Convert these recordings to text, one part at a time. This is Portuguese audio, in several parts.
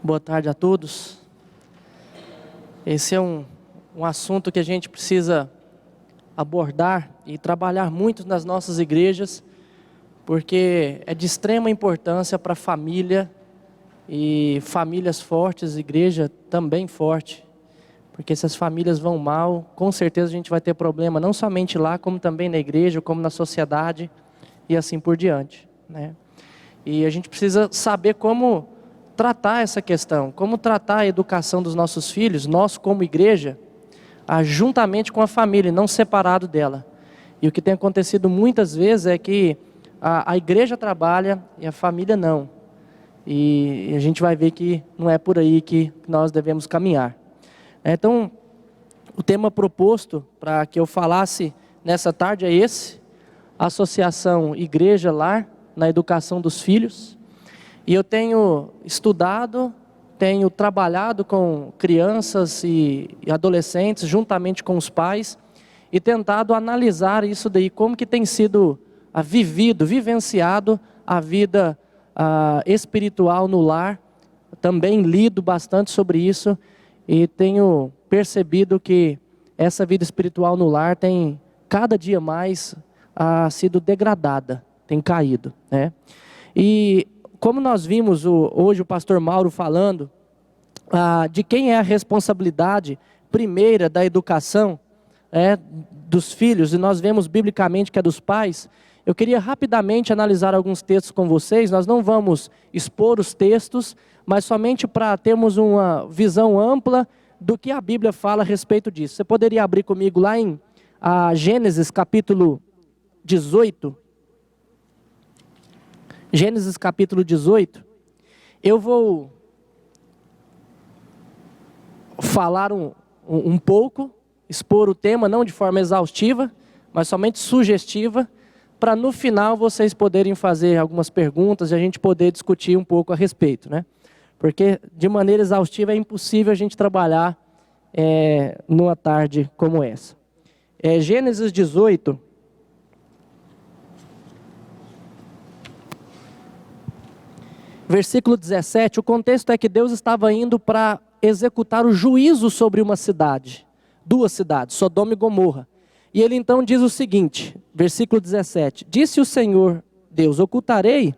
Boa tarde a todos. Esse é um assunto que a gente precisa abordar e trabalhar muito nas nossas igrejas, porque é de extrema importância para a família e famílias fortes, igreja também forte. Porque se as famílias vão mal, com certeza a gente vai ter problema, não somente lá, como também na igreja, como na sociedade e assim por diante, né? E a gente precisa saber como tratar essa questão, como tratar a educação dos nossos filhos, nós como igreja, juntamente com a família, não separado dela. E o que tem acontecido muitas vezes é que a igreja trabalha e a família não. E a gente vai ver que não é por aí que nós devemos caminhar. Então, o tema proposto para que eu falasse nessa tarde é esse: Associação Igreja Lar na educação dos filhos. E eu tenho estudado, tenho trabalhado com crianças e adolescentes, juntamente com os pais, e tentado analisar isso daí, como que tem sido vivenciado a vida espiritual no lar. Também lido bastante sobre isso e tenho percebido que essa vida espiritual no lar tem cada dia mais sido degradada, tem caído, né? E como nós vimos hoje o pastor Mauro falando de quem é a responsabilidade primeira da educação dos filhos, e nós vemos biblicamente que é dos pais, eu queria rapidamente analisar alguns textos com vocês. Nós não vamos expor os textos, mas somente para termos uma visão ampla do que a Bíblia fala a respeito disso. Você poderia abrir comigo lá em Gênesis capítulo 18. Gênesis capítulo 18, eu vou falar um pouco, expor o tema, não de forma exaustiva, mas somente sugestiva, para no final vocês poderem fazer algumas perguntas e a gente poder discutir um pouco a respeito, né? Porque de maneira exaustiva é impossível a gente trabalhar numa tarde como essa. Gênesis 18... Versículo 17, o contexto é que Deus estava indo para executar o juízo sobre uma cidade, duas cidades, Sodoma e Gomorra. E ele então diz o seguinte, versículo 17, disse o Senhor Deus, ocultarei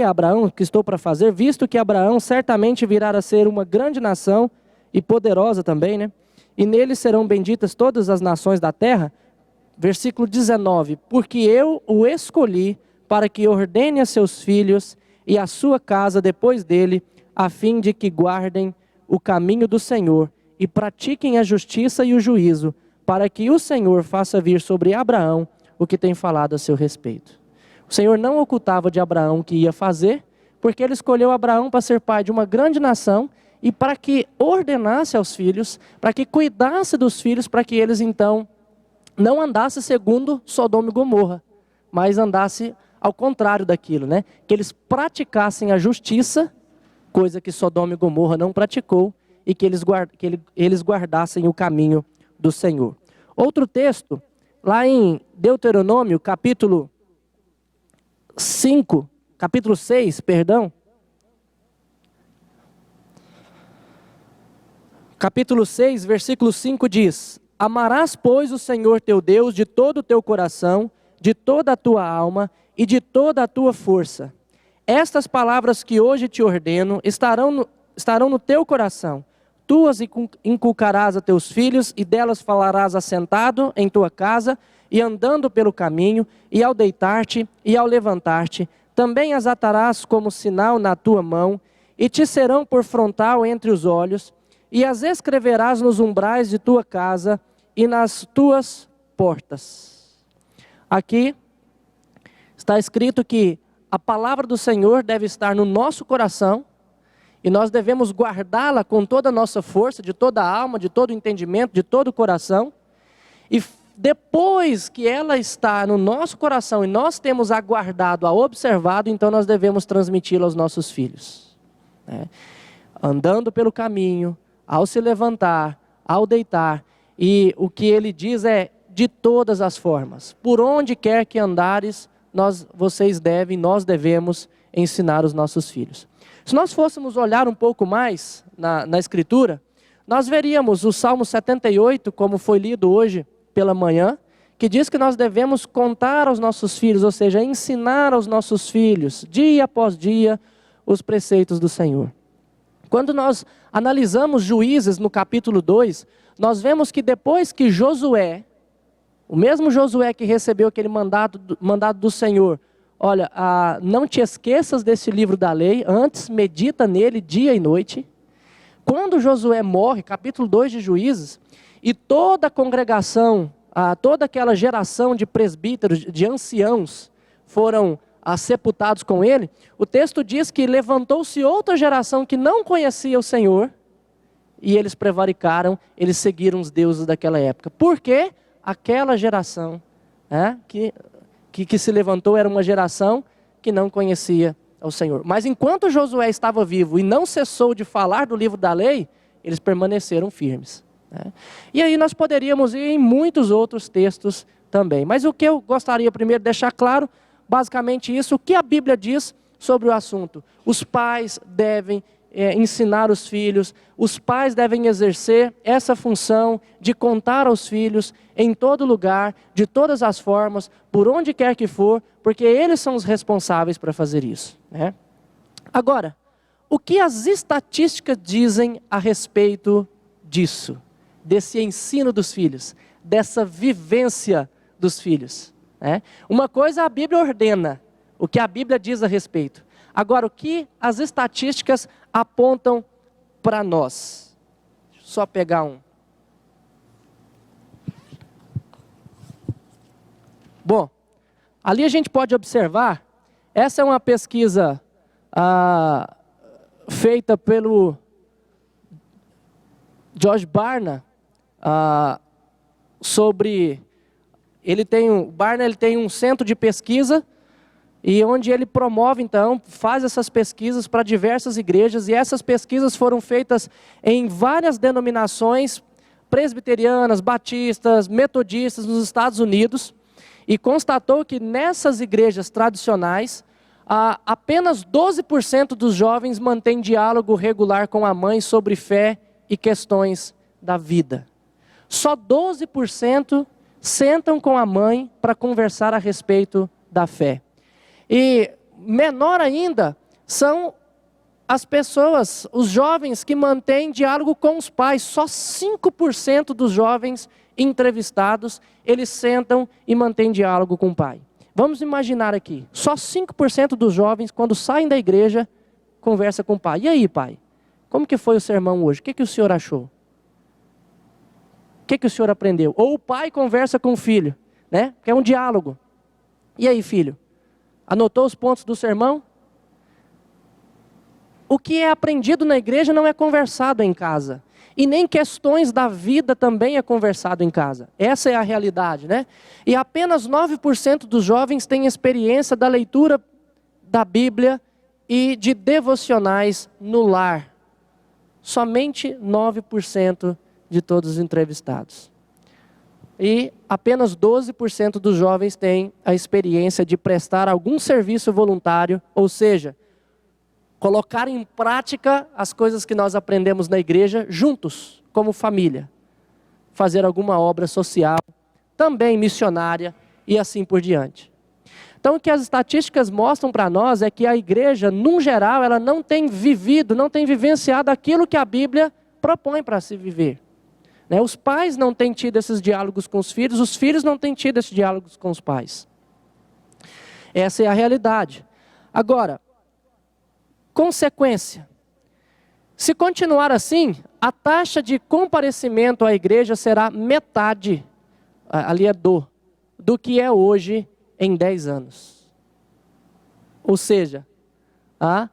a Abraão o que estou para fazer, visto que Abraão certamente virá a ser uma grande nação e poderosa também, né? E nele serão benditas todas as nações da terra. Versículo 19, porque eu o escolhi para que ordene a seus filhos e a sua casa depois dele, a fim de que guardem o caminho do Senhor e pratiquem a justiça e o juízo, para que o Senhor faça vir sobre Abraão o que tem falado a seu respeito. O Senhor não ocultava de Abraão o que ia fazer, porque ele escolheu Abraão para ser pai de uma grande nação e para que ordenasse aos filhos, para que cuidasse dos filhos, para que eles então não andassem segundo Sodoma e Gomorra, mas andassem ao contrário daquilo, né? Que eles praticassem a justiça, coisa que Sodoma e Gomorra não praticou, e que eles guardassem o caminho do Senhor. Outro texto, lá em Deuteronômio, capítulo 6, capítulo 6, versículo 5 diz: amarás, pois, o Senhor teu Deus de todo o teu coração, de toda a tua alma e de toda a tua força. Estas palavras que hoje te ordeno estarão no teu coração. Tu as inculcarás a teus filhos e delas falarás assentado em tua casa e andando pelo caminho e ao deitar-te e ao levantar-te. Também as atarás como sinal na tua mão e te serão por frontal entre os olhos e as escreverás nos umbrais de tua casa e nas tuas portas. Aqui está escrito que a palavra do Senhor deve estar no nosso coração e nós devemos guardá-la com toda a nossa força, de toda a alma, de todo o entendimento, de todo o coração. E depois que ela está no nosso coração e nós temos aguardado, observado, então nós devemos transmiti-la aos nossos filhos, né? Andando pelo caminho, ao se levantar, ao deitar. E o que ele diz é de todas as formas. Por onde quer que andares, nós devemos ensinar os nossos filhos. Se nós fôssemos olhar um pouco mais na Escritura, nós veríamos o Salmo 78, como foi lido hoje pela manhã, que diz que nós devemos contar aos nossos filhos, ou seja, ensinar aos nossos filhos, dia após dia, os preceitos do Senhor. Quando nós analisamos Juízes no capítulo 2, nós vemos que depois que Josué, o mesmo Josué que recebeu aquele mandado do Senhor, olha, não te esqueças desse livro da lei, antes medita nele dia e noite. Quando Josué morre, capítulo 2 de Juízes, e toda a congregação, toda aquela geração de presbíteros, de anciãos, foram sepultados com ele, o texto diz que levantou-se outra geração que não conhecia o Senhor, e eles prevaricaram, eles seguiram os deuses daquela época. Por quê? Aquela geração que se levantou era uma geração que não conhecia o Senhor. Mas enquanto Josué estava vivo e não cessou de falar do livro da lei, eles permaneceram firmes. E aí nós poderíamos ir em muitos outros textos também. Mas o que eu gostaria primeiro de deixar claro, basicamente isso, o que a Bíblia diz sobre o assunto. Os pais devem ensinar os filhos, os pais devem exercer essa função de contar aos filhos em todo lugar, de todas as formas, por onde quer que for, porque eles são os responsáveis para fazer isso. Agora, o que as estatísticas dizem a respeito disso, desse ensino dos filhos, dessa vivência dos filhos? Uma coisa a Bíblia ordena, o que a Bíblia diz a respeito. Agora, o que as estatísticas apontam para nós? Deixa eu só pegar um. Bom, ali a gente pode observar, essa é uma pesquisa feita pelo George Barna, sobre... Barna tem um centro de pesquisa, e onde ele promove, então, faz essas pesquisas para diversas igrejas, e essas pesquisas foram feitas em várias denominações presbiterianas, batistas, metodistas nos Estados Unidos, e constatou que nessas igrejas tradicionais, apenas 12% dos jovens mantêm diálogo regular com a mãe sobre fé e questões da vida. Só 12% sentam com a mãe para conversar a respeito da fé. E menor ainda são as pessoas, os jovens que mantêm diálogo com os pais. Só 5% dos jovens entrevistados, eles sentam e mantêm diálogo com o pai. Vamos imaginar aqui, só 5% dos jovens, quando saem da igreja, conversa com o pai. E aí, pai? Como que foi o sermão hoje? O que o senhor achou? O que o senhor aprendeu? Ou o pai conversa com o filho, que é um diálogo. E aí, filho? Anotou os pontos do sermão? O que é aprendido na igreja não é conversado em casa. E nem questões da vida também é conversado em casa. Essa é a realidade, E apenas 9% dos jovens têm experiência da leitura da Bíblia e de devocionais no lar. Somente 9% de todos os entrevistados. E apenas 12% dos jovens têm a experiência de prestar algum serviço voluntário, ou seja, colocar em prática as coisas que nós aprendemos na igreja juntos, como família. Fazer alguma obra social, também missionária e assim por diante. Então o que as estatísticas mostram para nós é que a igreja, num geral, ela não tem vivido, não tem vivenciado aquilo que a Bíblia propõe para se viver. Os pais não têm tido esses diálogos com os filhos não têm tido esses diálogos com os pais. Essa é a realidade. Agora, consequência. Se continuar assim, a taxa de comparecimento à igreja será metade, ali é do que é hoje em 10 anos. Ou seja, a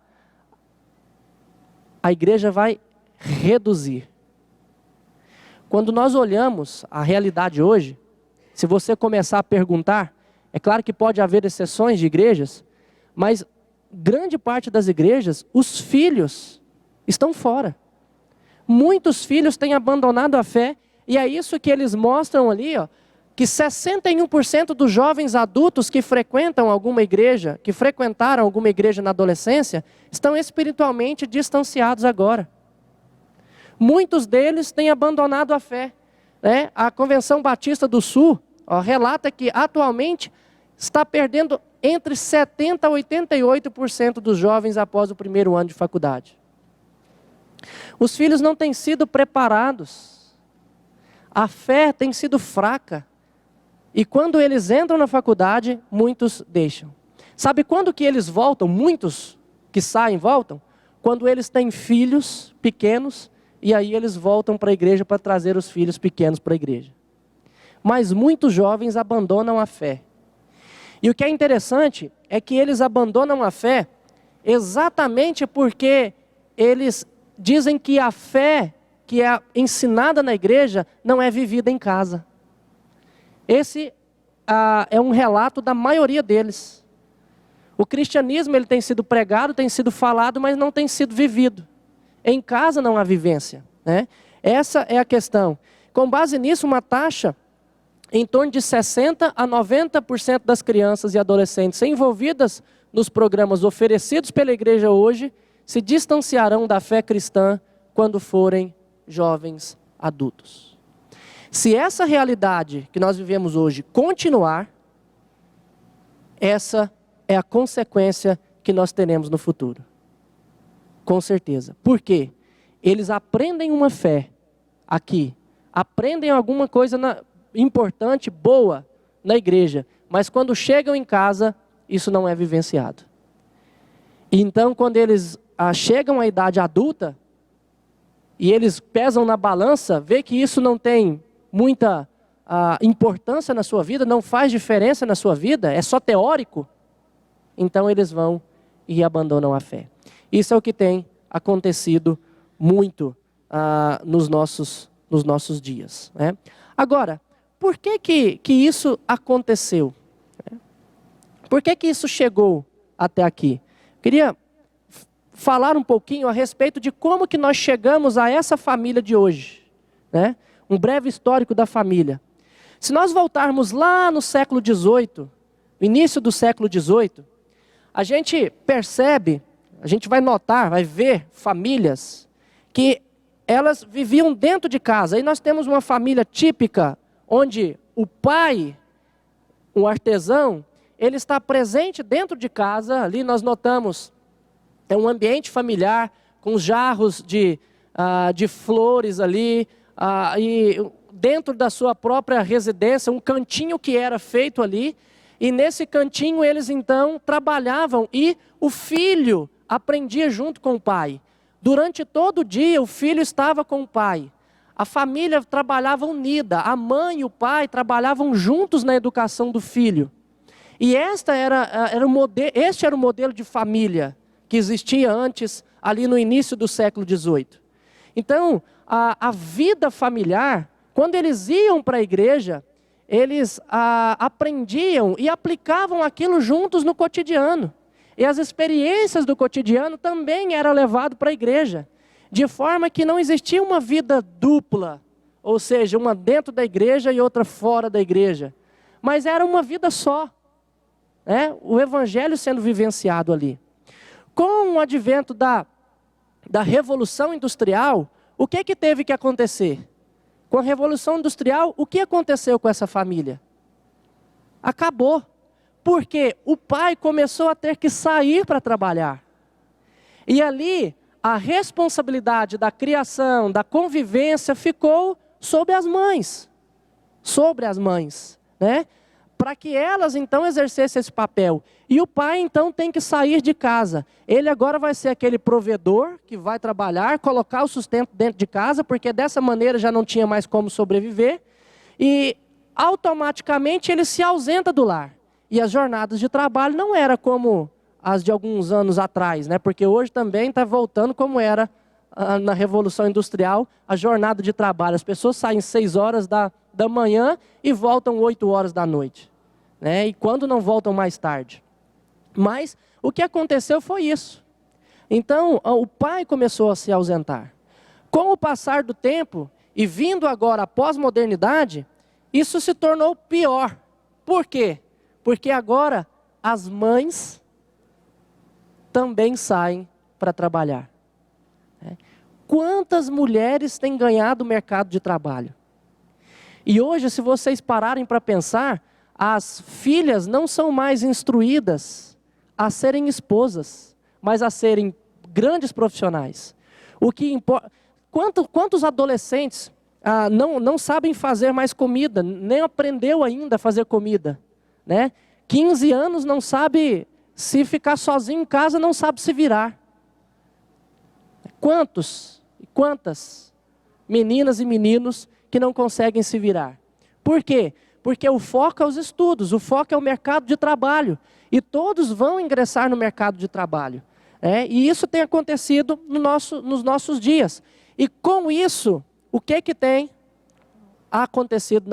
igreja vai reduzir. Quando nós olhamos a realidade hoje, se você começar a perguntar, é claro que pode haver exceções de igrejas, mas grande parte das igrejas, os filhos estão fora. Muitos filhos têm abandonado a fé, e é isso que eles mostram ali, que 61% dos jovens adultos que frequentam alguma igreja, que frequentaram alguma igreja na adolescência, estão espiritualmente distanciados agora. Muitos deles têm abandonado a fé, né? A Convenção Batista do Sul relata que atualmente está perdendo entre 70% a 88% dos jovens após o primeiro ano de faculdade. Os filhos não têm sido preparados, a fé tem sido fraca, e quando eles entram na faculdade, muitos deixam. Sabe quando que eles voltam? Muitos que saem voltam? Quando eles têm filhos pequenos, e aí eles voltam para a igreja para trazer os filhos pequenos para a igreja. Mas muitos jovens abandonam a fé. E o que é interessante é que eles abandonam a fé exatamente porque eles dizem que a fé que é ensinada na igreja não é vivida em casa. Esse é um relato da maioria deles. O cristianismo ele tem sido pregado, tem sido falado, mas não tem sido vivido. Em casa não há vivência, né? Essa é a questão. Com base nisso, uma taxa em torno de 60% a 90% das crianças e adolescentes envolvidas nos programas oferecidos pela igreja hoje se distanciarão da fé cristã quando forem jovens adultos. Se essa realidade que nós vivemos hoje continuar, essa é a consequência que nós teremos no futuro. Com certeza. Por quê? Eles aprendem uma fé aqui, aprendem alguma coisa importante, boa, na igreja, mas quando chegam em casa, isso não é vivenciado. Então, quando eles chegam à idade adulta, e eles pesam na balança, vê que isso não tem muita importância na sua vida, não faz diferença na sua vida, é só teórico, então eles vão e abandonam a fé. Isso é o que tem acontecido muito nos nossos dias, né? Agora, por que isso aconteceu? Por que isso chegou até aqui? Queria falar um pouquinho a respeito de como que nós chegamos a essa família de hoje, né? Um breve histórico da família. Se nós voltarmos lá no século XVIII, início do século XVIII, a gente percebe, a gente vai notar, vai ver famílias que elas viviam dentro de casa. Aí nós temos uma família típica, onde o pai, um artesão, ele está presente dentro de casa. Ali nós notamos um ambiente familiar, com jarros de flores ali, e dentro da sua própria residência, um cantinho que era feito ali, e nesse cantinho eles então trabalhavam, e o filho aprendia junto com o pai. Durante todo o dia o filho estava com o pai. A família trabalhava unida, a mãe e o pai trabalhavam juntos na educação do filho. E este era o modelo de família que existia antes, ali no início do século XVIII. Então, a vida familiar, quando eles iam para a igreja, eles aprendiam e aplicavam aquilo juntos no cotidiano. E as experiências do cotidiano também eram levadas para a igreja. De forma que não existia uma vida dupla, ou seja, uma dentro da igreja e outra fora da igreja. Mas era uma vida só, né? O evangelho sendo vivenciado ali. Com o advento da Revolução Industrial, o que teve que acontecer? Com a Revolução Industrial, o que aconteceu com essa família? Acabou. Porque o pai começou a ter que sair para trabalhar. E ali, a responsabilidade da criação, da convivência, ficou sobre as mães. Sobre as mães, né? Para que elas então exercessem esse papel. E o pai então tem que sair de casa. Ele agora vai ser aquele provedor que vai trabalhar, colocar o sustento dentro de casa, porque dessa maneira já não tinha mais como sobreviver. E automaticamente ele se ausenta do lar. E as jornadas de trabalho não eram como as de alguns anos atrás, né? Porque hoje também está voltando como era na Revolução Industrial, a jornada de trabalho. As pessoas saem 6 horas da manhã e voltam 8 horas da noite, né? E quando não voltam mais tarde. Mas o que aconteceu foi isso. Então o pai começou a se ausentar. Com o passar do tempo, e vindo agora a pós-modernidade, isso se tornou pior. Por quê? Porque agora as mães também saem para trabalhar. Quantas mulheres têm ganhado o mercado de trabalho? E hoje, se vocês pararem para pensar, as filhas não são mais instruídas a serem esposas, mas a serem grandes profissionais. O que importa? Quantos adolescentes não sabem fazer mais comida, nem aprendeu ainda a fazer comida, né? 15 anos não sabe, se ficar sozinho em casa, não sabe se virar. Quantas meninas e meninos que não conseguem se virar? Por quê? Porque o foco é os estudos, o foco é o mercado de trabalho. E todos vão ingressar no mercado de trabalho. E isso tem acontecido nos nossos dias. E com isso, o que tem acontecido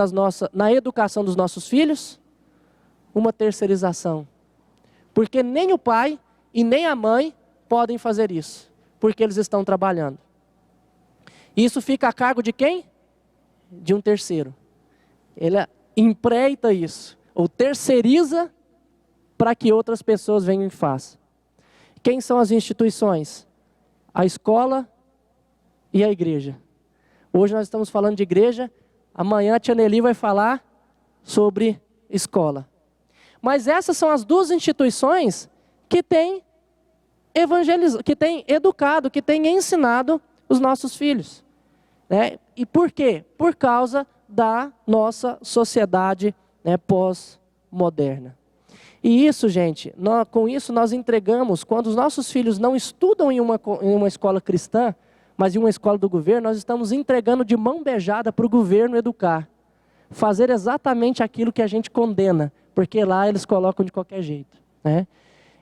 na educação dos nossos filhos? Uma terceirização. Porque nem o pai e nem a mãe podem fazer isso, porque eles estão trabalhando. Isso fica a cargo de quem? De um terceiro. Ele empreita isso, ou terceiriza para que outras pessoas venham e façam. Quem são as instituições? A escola e a igreja. Hoje nós estamos falando de igreja, amanhã a Tia Nelly vai falar sobre escola. Mas essas são as duas instituições que têm que têm educado, que têm ensinado os nossos filhos. E por quê? Por causa da nossa sociedade pós-moderna. E isso, gente, com isso nós entregamos, quando os nossos filhos não estudam em uma escola cristã, mas em uma escola do governo, nós estamos entregando de mão beijada para o governo educar. Fazer exatamente aquilo que a gente condena, porque lá eles colocam de qualquer jeito.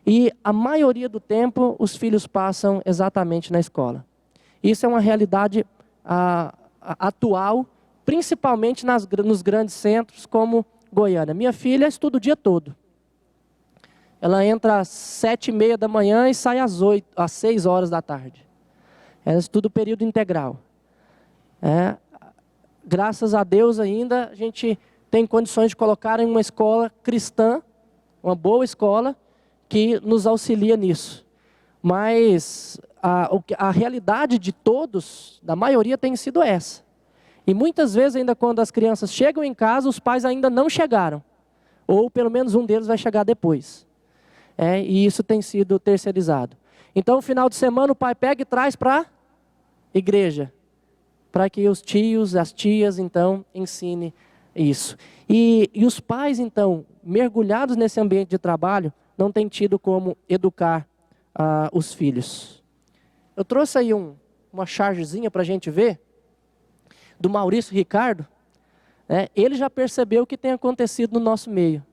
E a maioria do tempo, os filhos passam exatamente na escola. Isso é uma realidade atual, principalmente nos grandes centros, como Goiânia. Minha filha estuda o dia todo. Ela entra às 7h30 da manhã e sai às 6 horas da tarde. Ela estuda o período integral. Graças a Deus ainda a gente tem condições de colocar em uma escola cristã, uma boa escola, que nos auxilia nisso. Mas a realidade de todos, da maioria, tem sido essa. E muitas vezes ainda quando as crianças chegam em casa, os pais ainda não chegaram. Ou pelo menos um deles vai chegar depois. E isso tem sido terceirizado. Então, no final de semana, o pai pega e traz para a igreja. Para que os tios, as tias, então, ensinem isso. E os pais, então, mergulhados nesse ambiente de trabalho, não têm tido como educar os filhos. Eu trouxe aí uma chargezinha para a gente ver, do Maurício Ricardo. Ele já percebeu o que tem acontecido no nosso meio.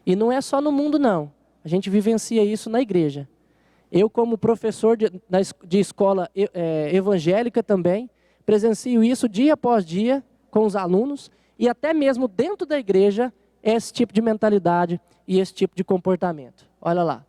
E não é só no mundo, não. A gente vivencia isso na igreja. Eu, como professor de escola evangélica também, presencio isso dia após dia com os alunos, e até mesmo dentro da igreja, esse tipo de mentalidade e esse tipo de comportamento. Olha lá.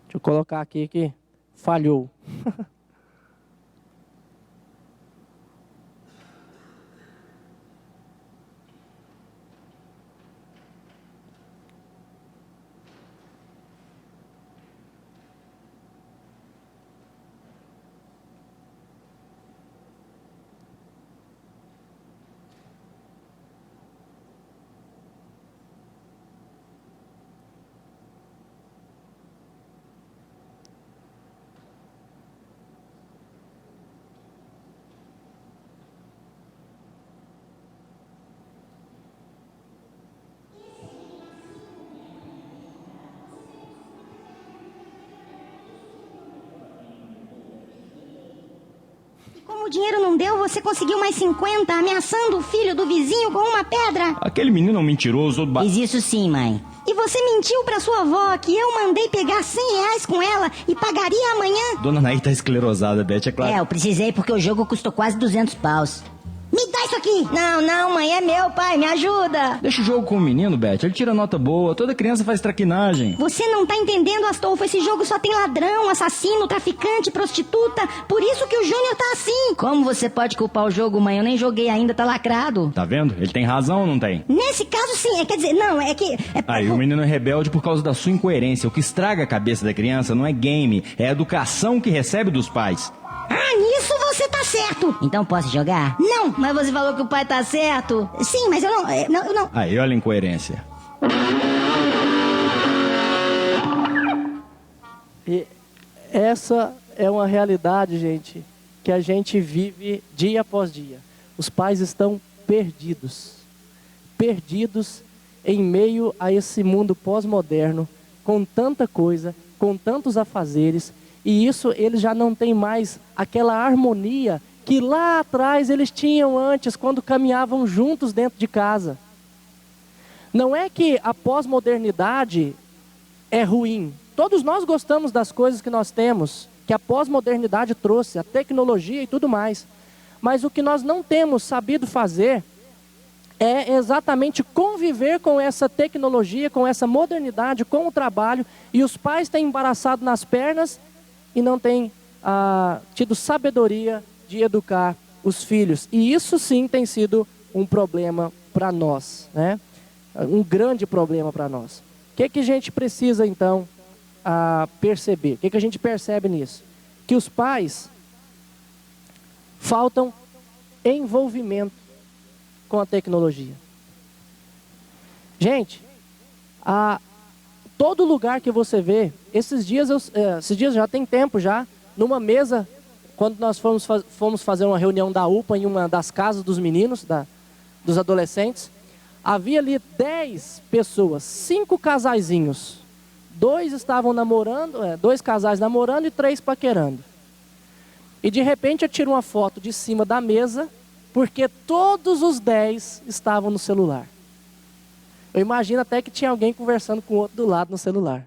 Deixa eu colocar aqui que falhou. Como o dinheiro não deu, você conseguiu mais 50, ameaçando o filho do vizinho com uma pedra. Aquele menino é um mentiroso. Fiz isso sim, mãe. E você mentiu pra sua avó que eu mandei pegar R$100 com ela e pagaria amanhã. Dona Naí tá esclerosada, Beth, é claro. Eu precisei porque o jogo custou quase 200 paus. Me dá isso aqui. Não, mãe, é meu, pai, me ajuda. Deixa o jogo com o menino, Beth. Ele tira nota boa. Toda criança faz traquinagem. Você não tá entendendo, Astolfo. Esse jogo só tem ladrão, assassino, traficante, prostituta. Por isso que o Júnior tá assim. Como você pode culpar o jogo, mãe? Eu nem joguei ainda, tá lacrado. Tá vendo? Ele tem razão ou não tem? Nesse caso, sim. Quer dizer, não, é que... Aí o menino é rebelde por causa da sua incoerência. O que estraga a cabeça da criança não é game, é a educação que recebe dos pais. Ah, nisso você tá certo. Então posso jogar? Não. Mas você falou que o pai tá certo. Sim, mas eu não... Aí olha a incoerência. E essa é uma realidade, gente, que a gente vive dia após dia. Os pais estão perdidos. Perdidos em meio a esse mundo pós-moderno, com tanta coisa, com tantos afazeres. E isso eles já não têm mais aquela harmonia que lá atrás eles tinham antes, quando caminhavam juntos dentro de casa. Não é que a pós-modernidade é ruim. Todos nós gostamos das coisas que nós temos, que a pós-modernidade trouxe, a tecnologia e tudo mais. Mas o que nós não temos sabido fazer é exatamente conviver com essa tecnologia, com essa modernidade, com o trabalho. E os pais têm embaraçado nas pernas e não têm tido sabedoria de educar os filhos. E isso sim tem sido um problema para nós, né? Um grande problema para nós. O que a gente precisa então perceber? O que a gente percebe nisso? Que os pais faltam envolvimento com a tecnologia. Gente, todo lugar que você vê, esses dias já tem tempo já, numa mesa, quando nós fomos fazer uma reunião da UPA em uma das casas dos meninos, dos adolescentes, havia ali 10 pessoas, 5 casaizinhos. 2 estavam namorando, 2 casais namorando e 3 paquerando. E de repente eu tiro uma foto de cima da mesa, porque todos os 10 estavam no celular. Eu imagino até que tinha alguém conversando com o outro do lado no celular.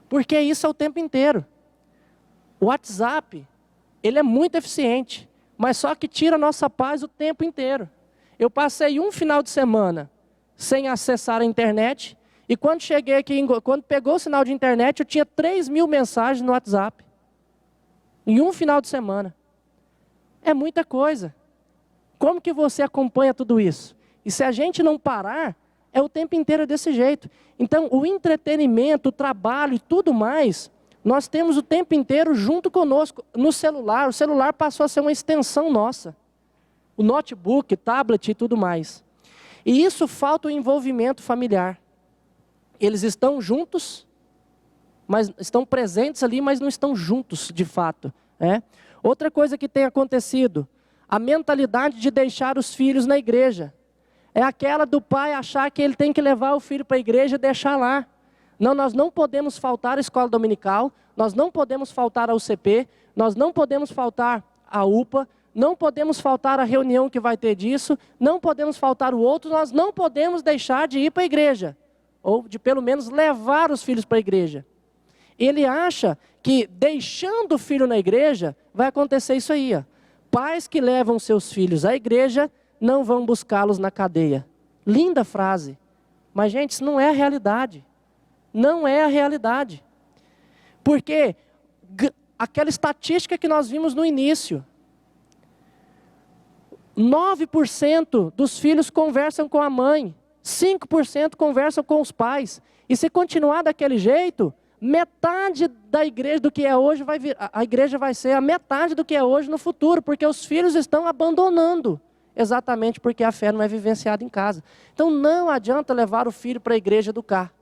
Porque isso é o tempo inteiro. O WhatsApp, ele é muito eficiente, mas só que tira a nossa paz o tempo inteiro. Eu passei um final de semana sem acessar a internet, e quando cheguei aqui, quando pegou o sinal de internet, eu tinha 3.000 mensagens no WhatsApp. Em um final de semana. É muita coisa. Como que você acompanha tudo isso? E se a gente não parar, é o tempo inteiro desse jeito. Então, o entretenimento, o trabalho e tudo mais, nós temos o tempo inteiro junto conosco, no celular. O celular passou a ser uma extensão nossa. O notebook, tablet e tudo mais. E isso falta o envolvimento familiar. Eles estão juntos, mas estão presentes ali, mas não estão juntos de fato. Outra coisa que tem acontecido, a mentalidade de deixar os filhos na igreja. É aquela do pai achar que ele tem que levar o filho para a igreja e deixar lá. Não, nós não podemos faltar à escola dominical, nós não podemos faltar ao CP, nós não podemos faltar à UPA, não podemos faltar à reunião que vai ter disso, não podemos faltar o outro, nós não podemos deixar de ir para a igreja. Ou de pelo menos levar os filhos para a igreja. Ele acha que deixando o filho na igreja, vai acontecer isso aí. Pais que levam seus filhos à igreja, não vão buscá-los na cadeia. Linda frase. Mas, gente, isso não é a realidade. Não é a realidade. Porque aquela estatística que nós vimos no início, 9% dos filhos conversam com a mãe, 5% conversam com os pais. E se continuar daquele jeito, metade da igreja do que é hoje a igreja vai ser a metade do que é hoje no futuro, porque os filhos estão abandonando, exatamente porque a fé não é vivenciada em casa. Então não adianta levar o filho para a igreja educar.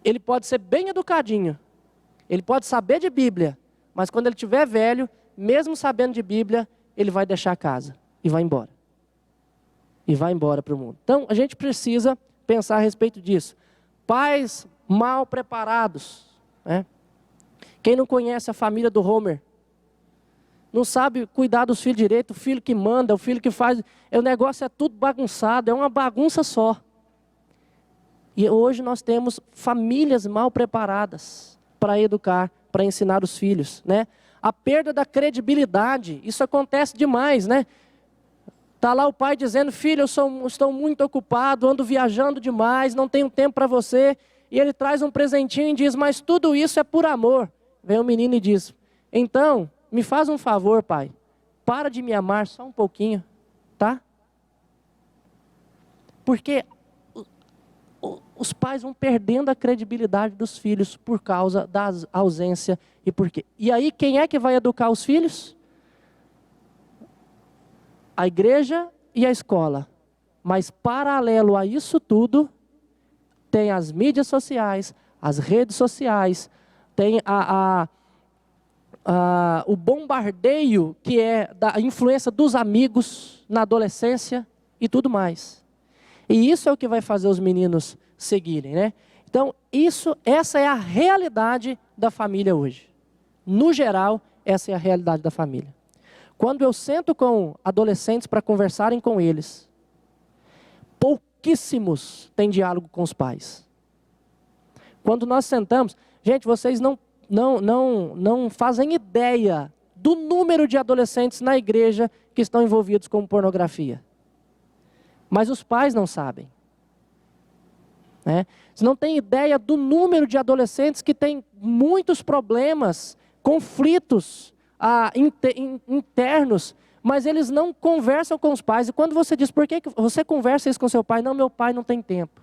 Ele pode ser bem educadinho, ele pode saber de Bíblia, mas quando ele estiver velho, mesmo sabendo de Bíblia, ele vai deixar a casa e vai embora. E vai embora para o mundo. Então a gente precisa pensar a respeito disso. Pais mal preparados. Quem não conhece a família do Homer? não sabe cuidar dos filhos direito, o filho que manda, o filho que faz, o negócio é tudo bagunçado, é uma bagunça só. E hoje nós temos famílias mal preparadas para educar, para ensinar os filhos, né? A perda da credibilidade, isso acontece demais, né? Está lá o pai dizendo, filho, estou muito ocupado, ando viajando demais, não tenho tempo para você. E ele traz um presentinho e diz, mas tudo isso é por amor. Vem o menino e diz, então, me faz um favor, pai, para de me amar só um pouquinho, tá? Porque os pais vão perdendo a credibilidade dos filhos por causa da ausência e por quê. E aí quem é que vai educar os filhos? A igreja e a escola. Mas paralelo a isso tudo, tem as mídias sociais, as redes sociais, tem o bombardeio que é da influência dos amigos na adolescência e tudo mais. E isso é o que vai fazer os meninos seguirem, né? Então, essa é a realidade da família hoje. No geral, essa é a realidade da família. Quando eu sento com adolescentes para conversarem com eles, pouquíssimos têm diálogo com os pais. Quando nós sentamos, gente, vocês não fazem ideia do número de adolescentes na igreja que estão envolvidos com pornografia. Mas os pais não sabem. Né? Vocês não têm ideia do número de adolescentes que têm muitos problemas, conflitos internos, mas eles não conversam com os pais. E quando você diz, por que você conversa isso com seu pai? Não, meu pai não tem tempo.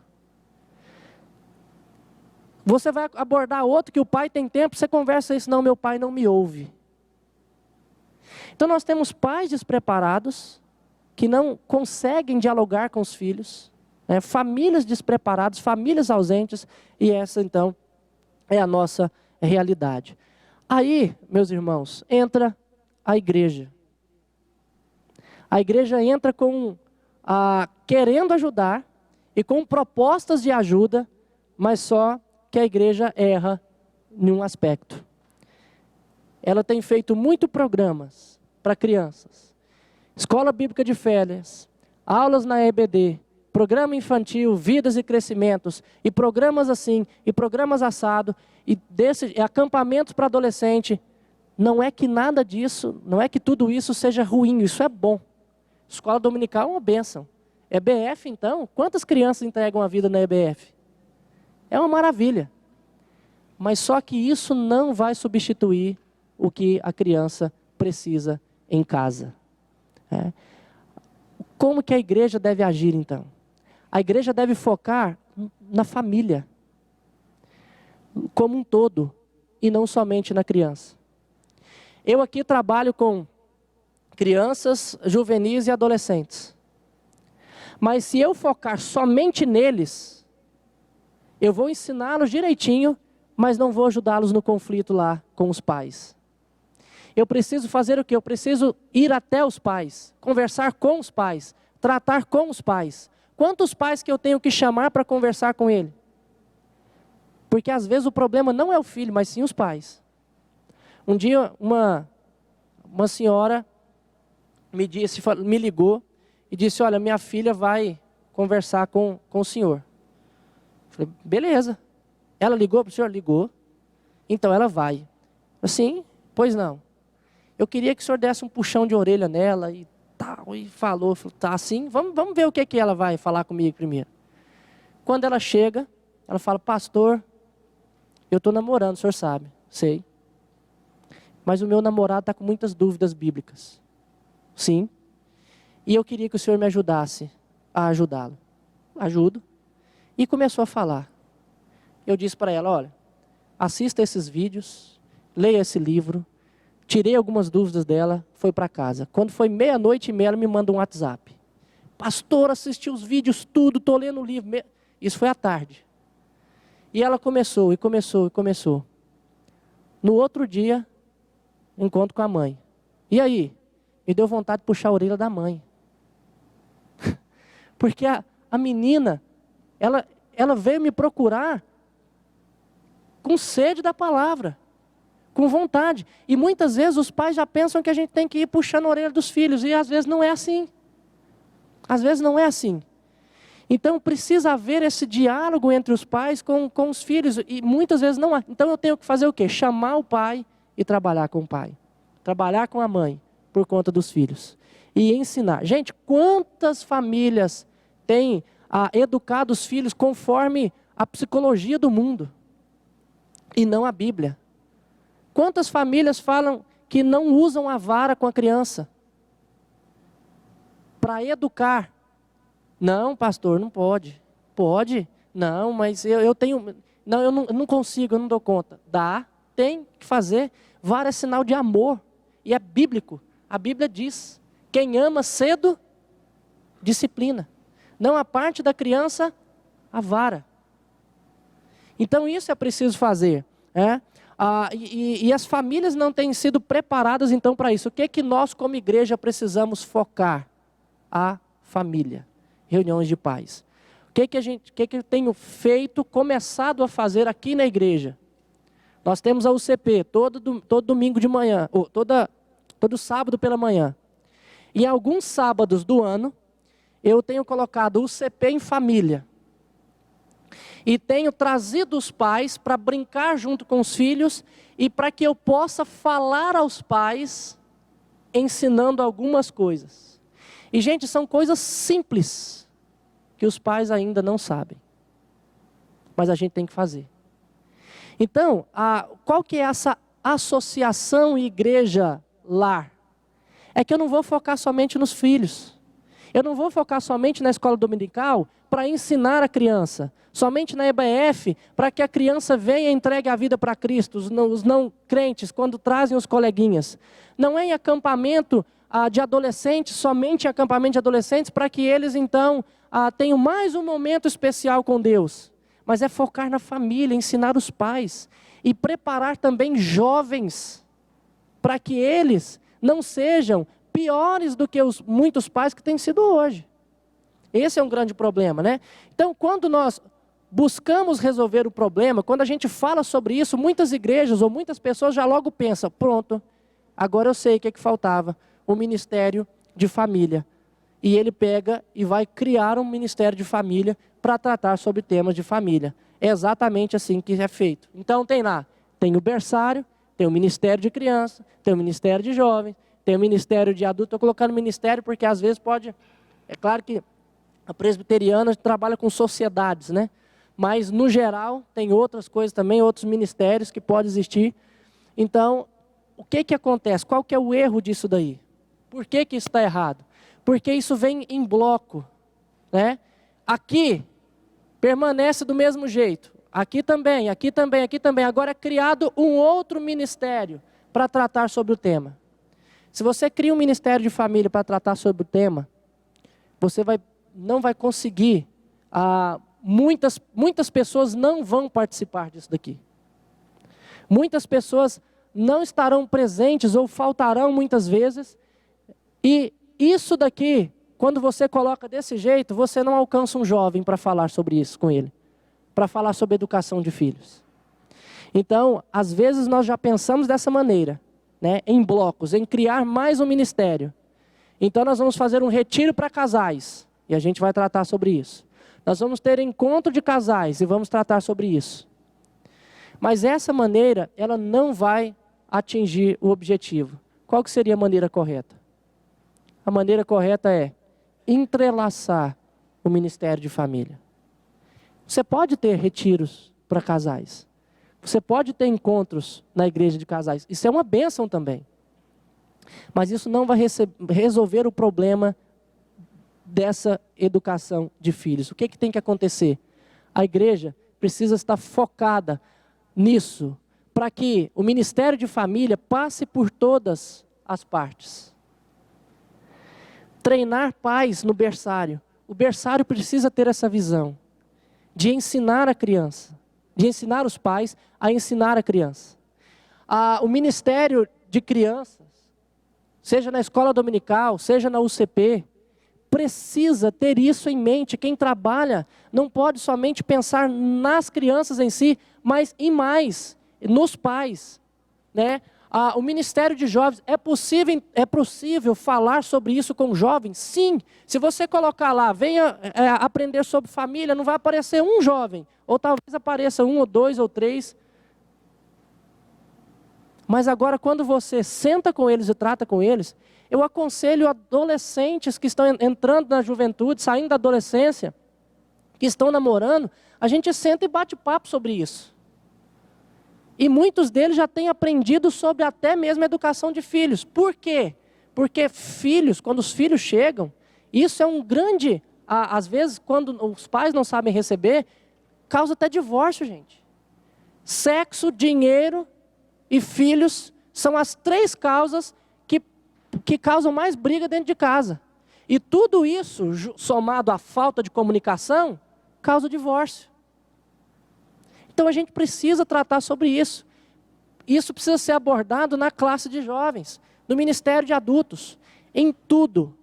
Você vai abordar outro que o pai tem tempo, você conversa isso, não, meu pai não me ouve. Então nós temos pais despreparados, que não conseguem dialogar com os filhos, né? Famílias despreparadas, famílias ausentes, e essa então é a nossa realidade. Aí, meus irmãos, entra a igreja. A igreja entra querendo ajudar e com propostas de ajuda, mas só que a igreja erra em um aspecto. Ela tem feito muitos programas para crianças. Escola Bíblica de Férias, aulas na EBD, programa infantil, vidas e crescimentos, e programas assim, e programas assado, e acampamentos para adolescente. Não é que nada disso, não é que tudo isso seja ruim, isso é bom. Escola dominical é uma bênção. EBF então, quantas crianças entregam a vida na EBF? É uma maravilha. Mas só que isso não vai substituir o que a criança precisa em casa. Como que a igreja deve agir então? A igreja deve focar na família, como um todo, e não somente na criança. Eu aqui trabalho com crianças, juvenis e adolescentes. Mas se eu focar somente neles, eu vou ensiná-los direitinho, mas não vou ajudá-los no conflito lá com os pais. Eu preciso fazer o quê? Eu preciso ir até os pais, conversar com os pais, tratar com os pais. Quantos pais que eu tenho que chamar para conversar com ele? Porque às vezes o problema não é o filho, mas sim os pais. Um dia uma senhora me ligou e disse, olha, minha filha vai conversar com o senhor. Eu falei, beleza. Ela ligou para o senhor? Ligou. Então ela vai. Assim, pois não. Eu queria que o senhor desse um puxão de orelha nela e tal. E falou, tá assim, vamos ver o que ela vai falar comigo primeiro. Quando ela chega, ela fala, pastor, eu estou namorando, o senhor sabe, sei. Mas o meu namorado está com muitas dúvidas bíblicas. Sim. E eu queria que o senhor me ajudasse a ajudá-lo. Ajudo. E começou a falar. Eu disse para ela, olha, assista esses vídeos, leia esse livro. Tirei algumas dúvidas dela, foi para casa. Quando foi 00:30, ela me manda um WhatsApp. Pastor, assisti os vídeos tudo, estou lendo o livro. Isso foi à tarde. E ela começou. No outro dia, encontro com a mãe. E aí? Me deu vontade de puxar a orelha da mãe. Porque a menina, ela veio me procurar com sede da palavra. Com vontade. E muitas vezes os pais já pensam que a gente tem que ir puxando a orelha dos filhos. E às vezes não é assim. Às vezes não é assim. Então precisa haver esse diálogo entre os pais com os filhos. E muitas vezes não há. Então eu tenho que fazer o quê? Chamar o pai e trabalhar com o pai. Trabalhar com a mãe por conta dos filhos. E ensinar. Gente, quantas famílias têm educado os filhos conforme a psicologia do mundo? E não a Bíblia. Quantas famílias falam que não usam a vara com a criança? Para educar. Não, pastor, não pode. Pode? Não, mas eu tenho... Não, eu não consigo, eu não dou conta. Dá, tem que fazer. Vara é sinal de amor. E é bíblico. A Bíblia diz, quem ama cedo, disciplina. Não a parte da criança, a vara. Então isso é preciso fazer. E as famílias não têm sido preparadas então para isso. O que é que nós como igreja precisamos focar? A família. Reuniões de pais. O que que eu tenho feito, começado a fazer aqui na igreja? Nós temos a UCP todo domingo de manhã, ou todo sábado pela manhã. E alguns sábados do ano, eu tenho colocado o UCP em família. E tenho trazido os pais para brincar junto com os filhos e para que eu possa falar aos pais, ensinando algumas coisas. E, gente, são coisas simples que os pais ainda não sabem. Mas a gente tem que fazer. Então, qual que é essa associação igreja-lar? É que eu não vou focar somente nos filhos. Eu não vou focar somente na escola dominical para ensinar a criança. Somente na EBF para que a criança venha e entregue a vida para Cristo. Os não crentes, quando trazem os coleguinhas. Não é em acampamento de adolescentes, somente em acampamento de adolescentes, para que eles então tenham mais um momento especial com Deus. Mas é focar na família, ensinar os pais. E preparar também jovens, para que eles não sejam piores do que muitos pais que têm sido hoje. Esse é um grande problema, né? Então, quando nós buscamos resolver o problema, quando a gente fala sobre isso, muitas igrejas ou muitas pessoas já logo pensam, pronto, agora eu sei o que é que faltava, o ministério de família. E ele pega e vai criar um ministério de família para tratar sobre temas de família. É exatamente assim que é feito. Então tem o berçário, tem o ministério de criança, tem o ministério de jovens, tem o ministério de adulto. Estou colocando ministério porque às vezes pode... É claro que a presbiteriana trabalha com sociedades, né? Mas no geral tem outras coisas também, outros ministérios que podem existir. Então, o que acontece? Qual que é o erro disso daí? Por que isso está errado? Porque isso vem em bloco, né? Aqui permanece do mesmo jeito. Aqui também, aqui também, aqui também. Agora é criado um outro ministério para tratar sobre o tema. Se você cria um ministério de família para tratar sobre o tema, você não vai conseguir, muitas pessoas não vão participar disso daqui. Muitas pessoas não estarão presentes ou faltarão muitas vezes. E isso daqui, quando você coloca desse jeito, você não alcança um jovem para falar sobre isso com ele. Para falar sobre educação de filhos. Então, às vezes nós já pensamos dessa maneira, né, em blocos, em criar mais um ministério. Então nós vamos fazer um retiro para casais, e a gente vai tratar sobre isso. Nós vamos ter encontro de casais, e vamos tratar sobre isso. Mas essa maneira, ela não vai atingir o objetivo. Qual que seria a maneira correta? A maneira correta é entrelaçar o ministério de família. Você pode ter retiros para casais. Você pode ter encontros na igreja de casais. Isso é uma bênção também. Mas isso não vai resolver o problema dessa educação de filhos. O que tem que acontecer? A igreja precisa estar focada nisso, para que o ministério de família passe por todas as partes. Treinar pais no berçário. O berçário precisa ter essa visão de ensinar a criança, de ensinar os pais a ensinar a criança. O ministério de crianças, seja na escola dominical, seja na UCP, precisa ter isso em mente. Quem trabalha não pode somente pensar nas crianças em si, mas em mais, nos pais. né? O Ministério de Jovens, é possível falar sobre isso com jovens? Sim. Se você colocar lá, venha aprender sobre família, não vai aparecer um jovem. Ou talvez apareça 1 ou 2 ou 3. Mas agora, quando você senta com eles e trata com eles, eu aconselho adolescentes que estão entrando na juventude, saindo da adolescência, que estão namorando, a gente senta e bate papo sobre isso. E muitos deles já têm aprendido sobre até mesmo a educação de filhos. Por quê? Porque filhos, quando os filhos chegam, isso é um grande, às vezes quando os pais não sabem receber, causa até divórcio, gente. Sexo, dinheiro e filhos são as 3 causas que causam mais briga dentro de casa. E tudo isso, somado à falta de comunicação, causa divórcio. Então a gente precisa tratar sobre isso. Isso precisa ser abordado na classe de jovens, no ministério de adultos, em tudo.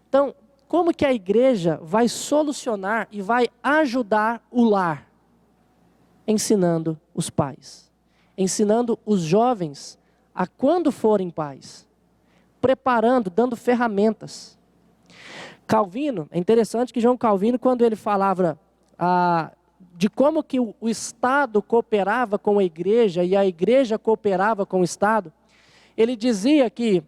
Então, como que a igreja vai solucionar e vai ajudar o lar? Ensinando os pais, ensinando os jovens a quando forem pais, preparando, dando ferramentas. Calvino, é interessante que João Calvino, quando ele falava de como que o Estado cooperava com a igreja e a igreja cooperava com o Estado, ele dizia que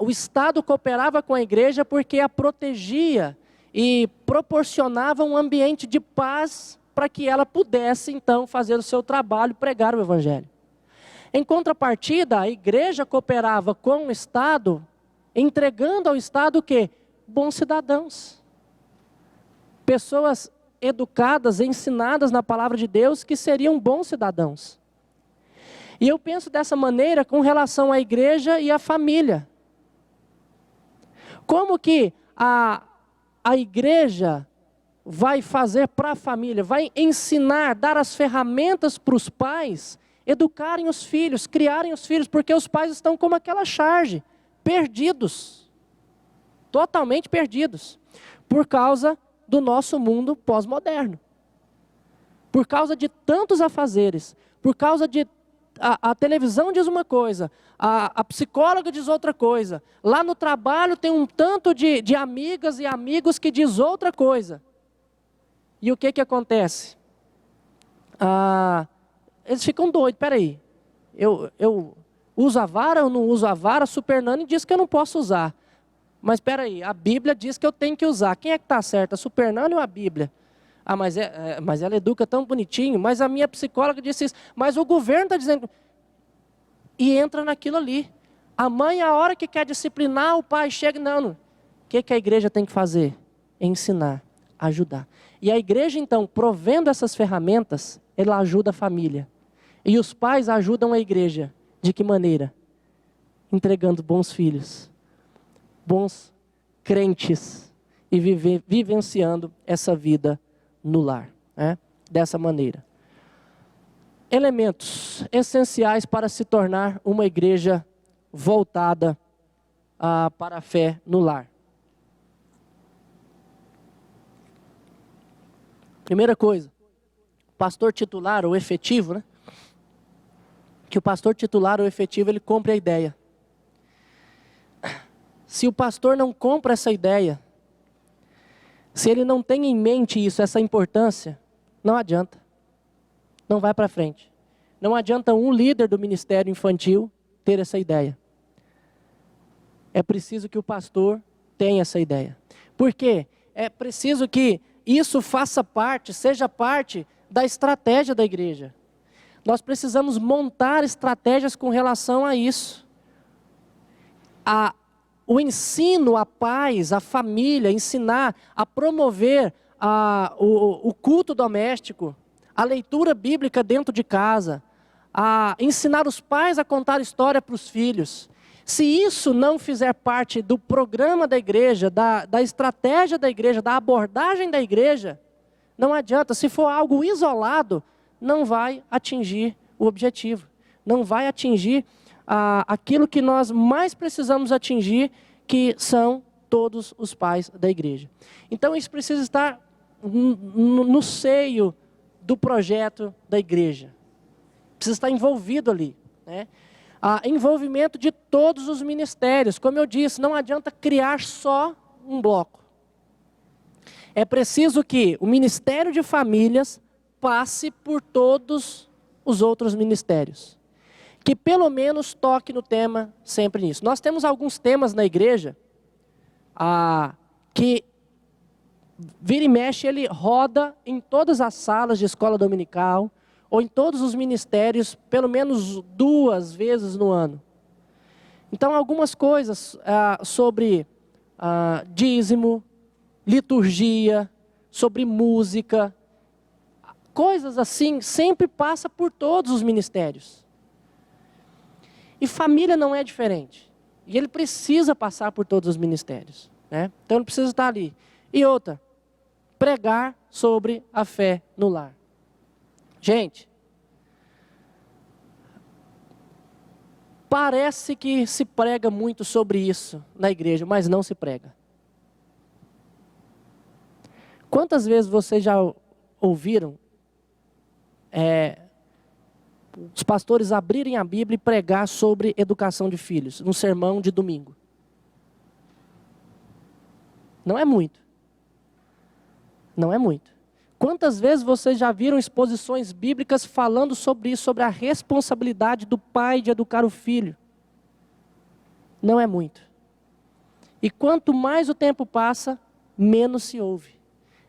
o Estado cooperava com a igreja porque a protegia e proporcionava um ambiente de paz para que ela pudesse então fazer o seu trabalho, pregar o Evangelho. Em contrapartida, a igreja cooperava com o Estado, entregando ao Estado o quê? Bons cidadãos. Pessoas educadas, ensinadas na palavra de Deus, que seriam bons cidadãos. E eu penso dessa maneira com relação à igreja e à família. Como que a igreja vai fazer para a família, vai ensinar, dar as ferramentas para os pais, educarem os filhos, criarem os filhos, porque os pais estão como aquela charge, perdidos, totalmente perdidos, por causa do nosso mundo pós-moderno. Por causa de tantos afazeres, por causa de a televisão diz uma coisa, a psicóloga diz outra coisa, lá no trabalho tem um tanto de amigas e amigos que diz outra coisa. E o que acontece? Eles ficam doidos, peraí, eu uso a vara ou não uso a vara? Super Nani diz que eu não posso usar. Mas espera aí, a Bíblia diz que eu tenho que usar. Quem é que está certo, a Super Nani ou a Bíblia? Mas ela educa tão bonitinho. Mas a minha psicóloga disse isso. Mas o governo está dizendo... E entra naquilo ali. A mãe, a hora que quer disciplinar, o pai chega... Não. O que a igreja tem que fazer? Ensinar, ajudar. E a igreja, então, provendo essas ferramentas, ela ajuda a família. E os pais ajudam a igreja. De que maneira? Entregando bons filhos, bons crentes e vivenciando essa vida no lar, né? Dessa maneira. Elementos essenciais para se tornar uma igreja voltada para a fé no lar. Primeira coisa, pastor titular ou efetivo, né? Que o pastor titular ou efetivo, ele compre a ideia. Se o pastor não compra essa ideia, se ele não tem em mente isso, essa importância, não adianta. Não vai para frente. Não adianta um líder do ministério infantil ter essa ideia. É preciso que o pastor tenha essa ideia. Por quê? É preciso que isso faça parte, seja parte da estratégia da igreja. Nós precisamos montar estratégias com relação a isso. O ensino, a paz, a família, ensinar a promover o culto doméstico, a leitura bíblica dentro de casa, a ensinar os pais a contar história para os filhos. Se isso não fizer parte do programa da igreja, da estratégia da igreja, da abordagem da igreja, não adianta. Se for algo isolado, não vai atingir o objetivo. Não vai atingir aquilo que nós mais precisamos atingir, que são todos os pais da igreja. Então isso precisa estar no seio do projeto da igreja. Precisa estar envolvido ali. né? Envolvimento de todos os ministérios. Como eu disse, não adianta criar só um bloco. É preciso que o Ministério de Famílias passe por todos os outros ministérios. Que pelo menos toque no tema sempre nisso. Nós temos alguns temas na igreja que vira e mexe, ele roda em todas as salas de escola dominical ou em todos os ministérios, pelo menos 2 vezes no ano. Então, algumas coisas sobre dízimo, liturgia, sobre música, coisas assim, sempre passa por todos os ministérios. E família não é diferente. E ele precisa passar por todos os ministérios, né? Então, ele precisa estar ali. E outra, pregar sobre a fé no lar. Gente, parece que se prega muito sobre isso na igreja, mas não se prega. Quantas vezes vocês já ouviram os pastores abrirem a Bíblia e pregar sobre educação de filhos, num sermão de domingo? Não é muito. Não é muito. Quantas vezes vocês já viram exposições bíblicas falando sobre isso, sobre a responsabilidade do pai de educar o filho? Não é muito. E quanto mais o tempo passa, menos se ouve.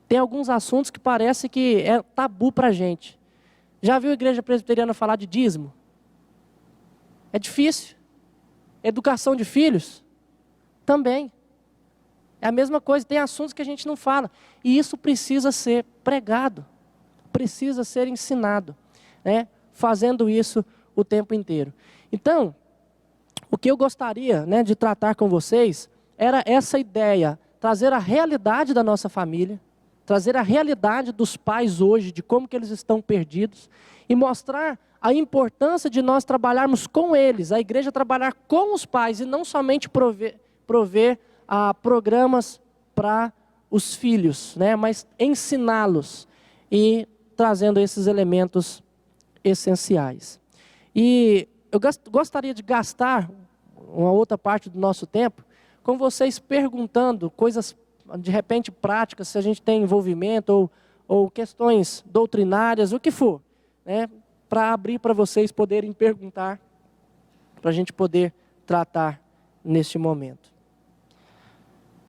Tem alguns assuntos que parece que é tabu para a gente. Já viu a igreja presbiteriana falar de dízimo? É difícil. Educação de filhos? Também. É a mesma coisa, tem assuntos que a gente não fala. E isso precisa ser pregado, precisa ser ensinado, né? Fazendo isso o tempo inteiro. Então, o que eu gostaria, né, de tratar com vocês era essa ideia, trazer a realidade da nossa família, trazer a realidade dos pais hoje, de como que eles estão perdidos, e mostrar a importância de nós trabalharmos com eles, a igreja trabalhar com os pais, e não somente prover programas para os filhos, né? Mas ensiná-los e trazendo esses elementos essenciais. E eu gostaria de gastar uma outra parte do nosso tempo com vocês perguntando coisas, de repente, práticas, se a gente tem envolvimento ou questões doutrinárias, o que for, né? Para abrir para vocês poderem perguntar, para a gente poder tratar neste momento.